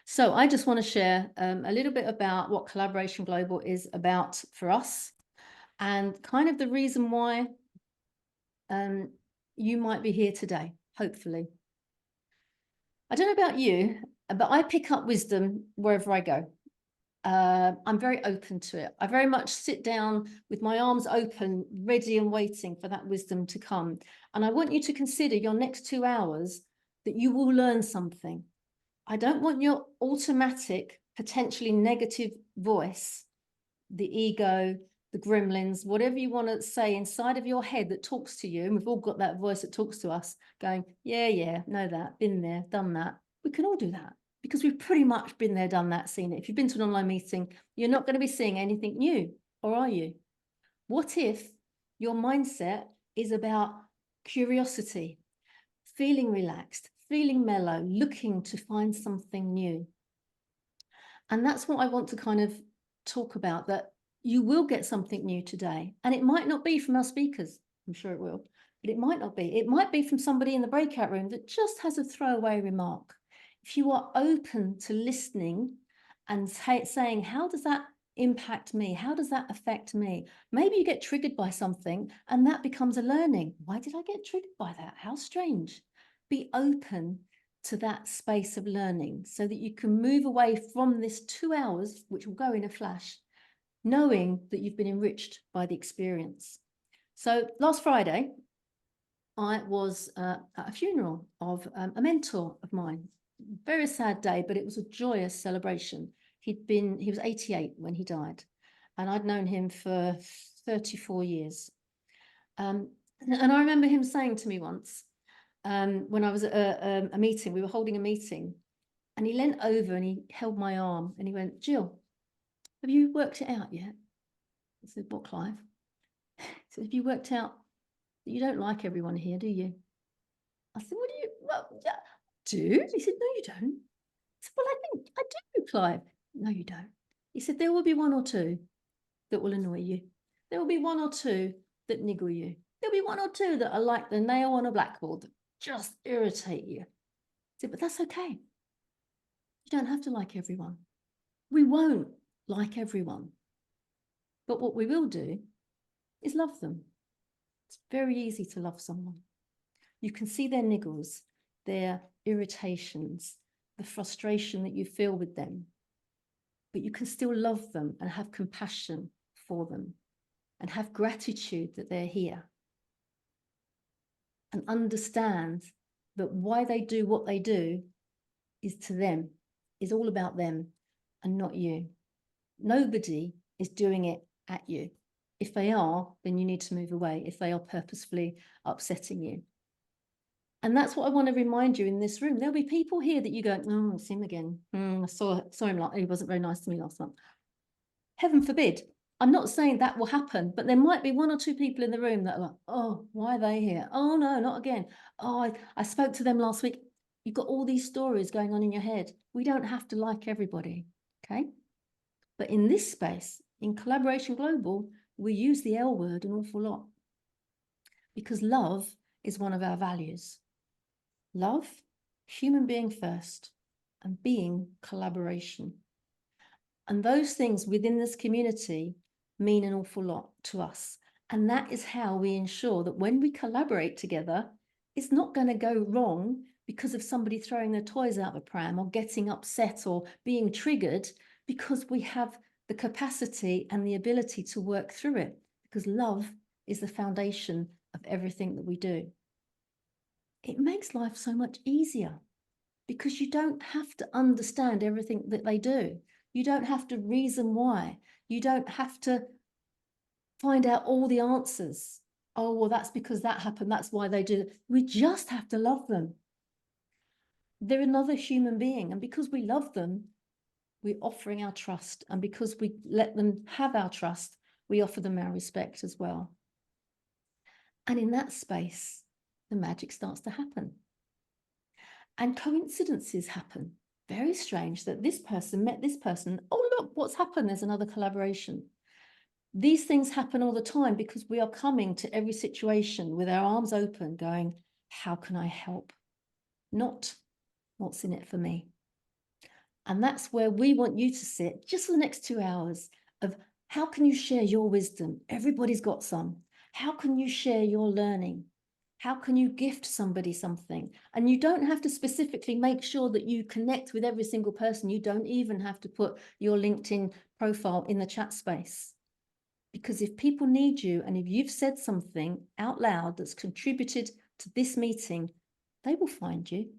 So I just want to share a little bit about what Collaboration Global is about for us and kind of the reason why um, you might be here today, hopefully. I don't know about you, but I pick up wisdom wherever I go. I'm very open to it. I very much sit down with my arms open, ready and waiting for that wisdom to come. And I want you to consider your next 2 hours that you will learn something. I don't want your automatic, potentially negative voice, the ego, the gremlins, whatever you want to say inside of your head that talks to you. And we've all got that voice that talks to us going, yeah, know that, been there, done that. We can all do that because we've pretty much been there, done that, seen it. If you've been to an online meeting, you're not going to be seeing anything new, or are you? What if your mindset is about curiosity, feeling relaxed, feeling mellow, looking to find something new? And that's what I want to kind of talk about, that you will get something new today. And it might not be from our speakers. I'm sure it will, but it might not be. It might be from somebody in the breakout room that just has a throwaway remark. If you are open to listening and saying, how does that impact me? How does that affect me? Maybe you get triggered by something and that becomes a learning. Why did I get triggered by that? How strange. Be open to that space of learning so that you can move away from this 2 hours, which will go in a flash, knowing that you've been enriched by the experience. So last Friday, I was at a funeral of a mentor of mine. Very sad day, but it was a joyous celebration. He was 88 when he died, and I'd known him for 34 years. And I remember him saying to me once, when I was at a meeting, we were holding a meeting, and he leant over and he held my arm and he went, Jill, have you worked it out yet? I said, what, Clive? He said, have you worked out that you don't like everyone here, do you? I said, what do you, well, yeah, do? He said, no, you don't. I said, well, I think I do, Clive. No, you don't. He said, there will be one or two that will annoy you. There will be one or two that niggle you. There'll be one or two that are like the nail on a blackboard that just irritate you. I said, but that's okay. You don't have to like everyone. We won't like everyone. But what we will do is love them. It's very easy to love someone. You can see their niggles, their irritations, the frustration that you feel with them, but you can still love them and have compassion for them and have gratitude that they're here and understand that why they do what they do is to them, is all about them and not you. Nobody is doing it at you. If they are, then you need to move away if they are purposefully upsetting you. And that's what I want to remind you in this room. There'll be people here that you go, oh, it's him again. I saw him, like, he wasn't very nice to me last month. Heaven forbid. I'm not saying that will happen, but there might be one or two people in the room that are like, oh, why are they here? Oh, no, not again. Oh, I spoke to them last week. You've got all these stories going on in your head. We don't have to like everybody, okay? But in this space, in Collaboration Global, we use the L word an awful lot because love is one of our values. Love, human being first, and being collaboration. And those things within this community mean an awful lot to us. And that is how we ensure that when we collaborate together, it's not going to go wrong because of somebody throwing their toys out the pram or getting upset or being triggered, because we have the capacity and the ability to work through it, because love is the foundation of everything that we do. It makes life so much easier because you don't have to understand everything that they do. You don't have to reason why. You don't have to find out all the answers. Oh, well, that's because that happened. That's why they do it. We just have to love them. They're another human being. And because we love them, we're offering our trust. And because we let them have our trust, we offer them our respect as well. And in that space, the magic starts to happen. And coincidences happen. Very strange that this person met this person. Oh, look, what's happened? There's another collaboration. These things happen all the time because we are coming to every situation with our arms open going, how can I help? Not what's in it for me. And that's where we want you to sit just for the next 2 hours of how can you share your wisdom? Everybody's got some. How can you share your learning? How can you gift somebody something? And you don't have to specifically make sure that you connect with every single person. You don't even have to put your LinkedIn profile in the chat space. Because if people need you, and if you've said something out loud that's contributed to this meeting, they will find you.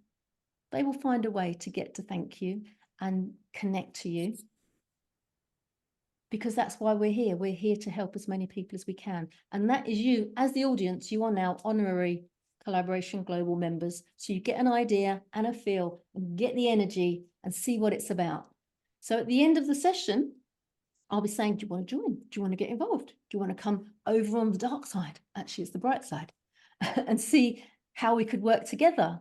They will find a way to get to thank you and connect to you. Because that's why we're here. We're here to help as many people as we can. And that is you, as the audience, you are now honorary Collaboration Global members. So you get an idea and a feel and get the energy and see what it's about. So at the end of the session, I'll be saying, do you want to join? Do you want to get involved? Do you want to come over on the dark side? Actually, it's the bright side and see how we could work together.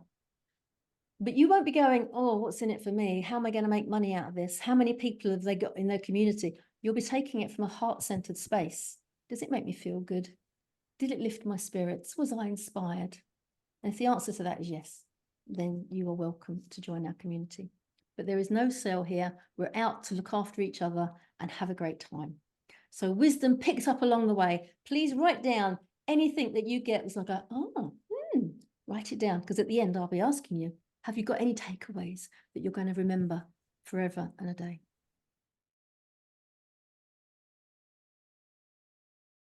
But you won't be going, oh, what's in it for me? How am I going to make money out of this? How many people have they got in their community? You'll be taking it from a heart-centered space. Does it make me feel good? Did it lift my spirits? Was I inspired? And if the answer to that is yes, then you are welcome to join our community. But there is no sale here. We're out to look after each other and have a great time. So wisdom picked up along the way. Please write down anything that you get. It's like, write it down, because at the end, I'll be asking you, have you got any takeaways that you're going to remember forever and a day?